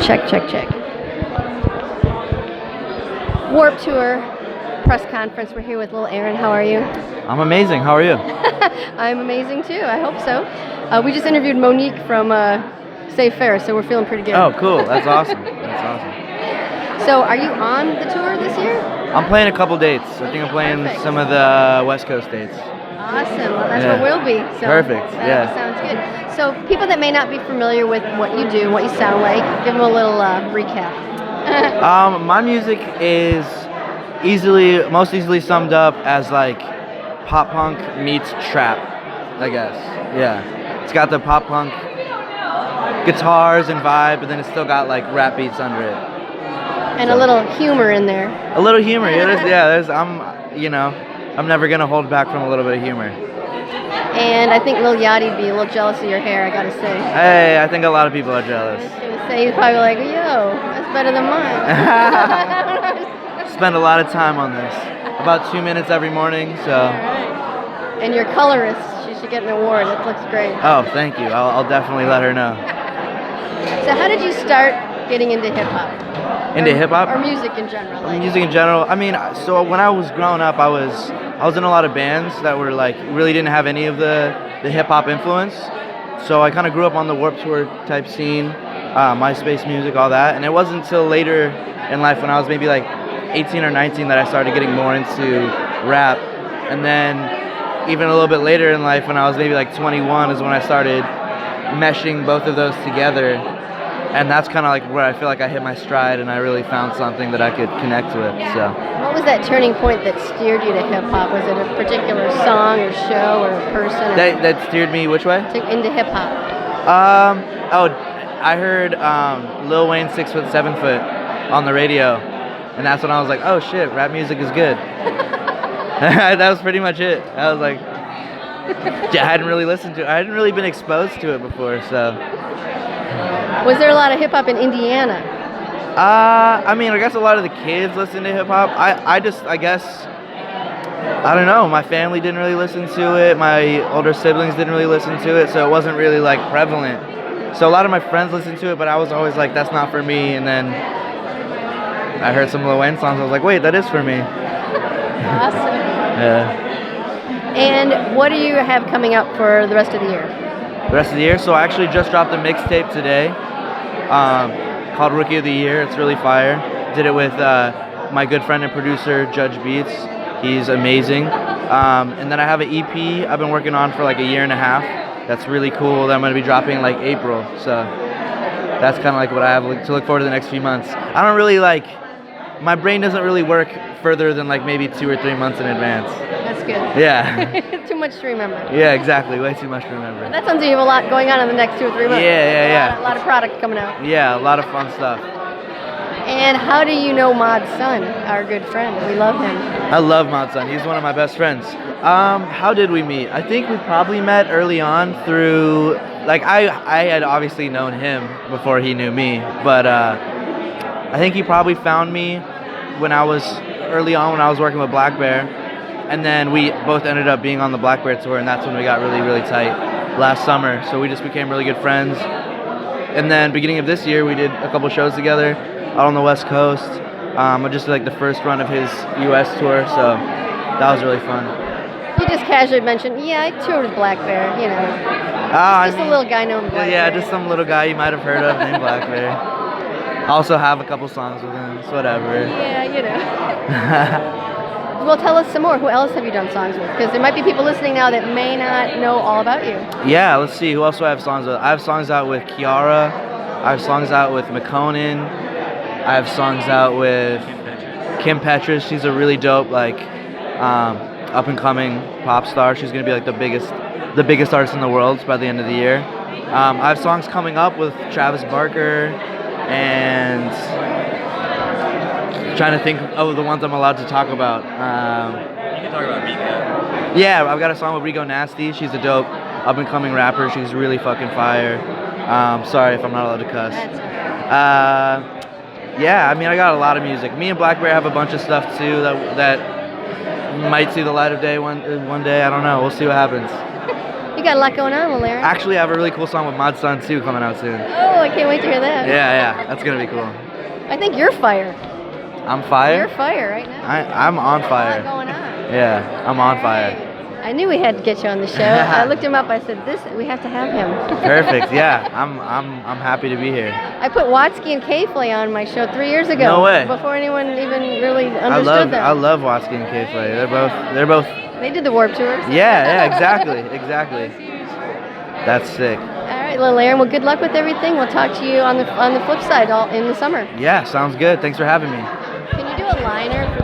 Check, check, check. Warped Tour press conference. We're here with Lil Aaron. How are you? I'm amazing. How are you? I'm amazing too. I hope so. We just interviewed Monique from Save Fair, so we're feeling pretty good. Oh, cool. That's awesome. That's awesome. So, are you on the tour this year? I'm playing a couple dates. I think I'm playing Perfect. some of the West Coast dates. Awesome. Well, that's where we'll be. So Perfect. That sounds good. So, people that may not be familiar with what you do, what you sound like, give them a little recap. My music is most easily summed up as like pop punk meets trap, I guess. Yeah. It's got the pop punk guitars and vibe, but then it's still got like rap beats under it. And a little humor in there. A little humor. I'm never gonna hold back from a little bit of humor. And I think Lil Yachty'd be a little jealous of your hair, I gotta say. Hey, I think a lot of people are I jealous. was gonna say, he's probably like, yo, that's better than mine. Spend a lot of time on this. About 2 minutes every morning, so. Right. And your colorist, she should get an award. It looks great. Oh, thank you. I'll definitely let her know. So how did you start getting into hip-hop? Into hip-hop? Or music in general? Like, Music in general. I mean, so when I was growing up, I was in a lot of bands that were like really didn't have any of the hip-hop influence. So I kind of grew up on the Warped Tour type scene, MySpace music, all that. And it wasn't until later in life when I was maybe like 18 or 19 that I started getting more into rap. And then even a little bit later in life when I was maybe like 21 is when I started meshing both of those together. And that's kind of like where I feel like I hit my stride and I really found something that I could connect with. So. What was that turning point that steered you to hip-hop? Was it a particular song or show or a person? That steered me which way? Into hip-hop. I heard Lil Wayne 6 Foot 7 Foot on the radio. And that's when I was like, oh shit, rap music is good. That was pretty much it. I was like, I hadn't really listened to it. I hadn't really been exposed to it before, so. Was there a lot of hip-hop in Indiana? I mean, I guess a lot of the kids listen to hip-hop. I guess, I don't know. My family didn't really listen to it. My older siblings didn't really listen to it, so it wasn't really, like, prevalent. So a lot of my friends listened to it, but I was always like, that's not for me, and then I heard some Lil Wayne songs. I was like, wait, that is for me. Awesome. Yeah. And what do you have coming up for the rest of the year? The rest of the year? So I actually just dropped a mixtape today called Rookie of the Year. It's really fire. Did it with my good friend and producer, Judge Beats. He's amazing. And then I have an EP I've been working on for like a year and a half. That's really cool that I'm going to be dropping in like April. So that's kind of like what I have to look forward to the next few months. I don't really my brain doesn't really work further than like maybe 2 or 3 months in advance. That's good. Yeah. Too much to remember. Yeah, exactly. Way too much to remember. That sounds like you have a lot going on in the next 2 or 3 months. Yeah. A lot of product coming out. Yeah, a lot of fun stuff. And how do you know Mod's son, our good friend? We love him. I love Mod's son. He's one of my best friends. How did we meet? I think we probably met early on through, like, I had obviously known him before he knew me, but I think he probably found me early on when I was working with Black Bear, and then we both ended up being on the Black Bear tour, and that's when we got really, really tight last summer. So we just became really good friends. And then beginning of this year, we did a couple shows together out on the West Coast. I just did like the first run of his US tour, so that was really fun. You just casually mentioned, yeah, I toured with Black Bear, you know. Just a little guy named Black Bear. Yeah, just some little guy you might have heard of named Black Bear. I also have a couple songs with him, so whatever. Yeah, you know. Well, tell us some more. Who else have you done songs with? Because there might be people listening now that may not know all about you. Yeah, let's see. Who else do I have songs with? I have songs out with Kiara. I have songs out with McConan. I have songs out with Kim Petras. She's a really dope, like, up-and-coming pop star. She's going to be, like, the biggest artist in the world by the end of the year. I have songs coming up with Travis Barker and trying to think of the ones I'm allowed to talk about. You can talk about Rico. Yeah, I've got a song with Rico Nasty. She's a dope up-and-coming rapper. She's really fucking fire. Sorry if I'm not allowed to cuss. Yeah, I mean, I got a lot of music. Me and Black Bear have a bunch of stuff too that might see the light of day one day. I don't know. We'll see what happens. You got a lot going on, Lil Aaron. Actually, I have a really cool song with Mod Sun too coming out soon. Oh, I can't wait to hear that. Yeah, that's gonna be cool. I think you're fire. I'm fire. You're fire right now. I'm on A fire. lot going on. Yeah, I'm on fire. I knew we had to get you on the show. I looked him up. I said, we have to have him. Perfect. Yeah, I'm happy to be here. I put Watsky and K-Flay on my show 3 years ago. No way. Before anyone even really understood them. I love Watsky and K-Flay. They're both. They did the Warp Tours. Yeah, exactly. That's sick. All right, Lil Aaron. Well, good luck with everything. We'll talk to you on the flip side in the summer. Yeah, sounds good. Thanks for having me. Can you do a liner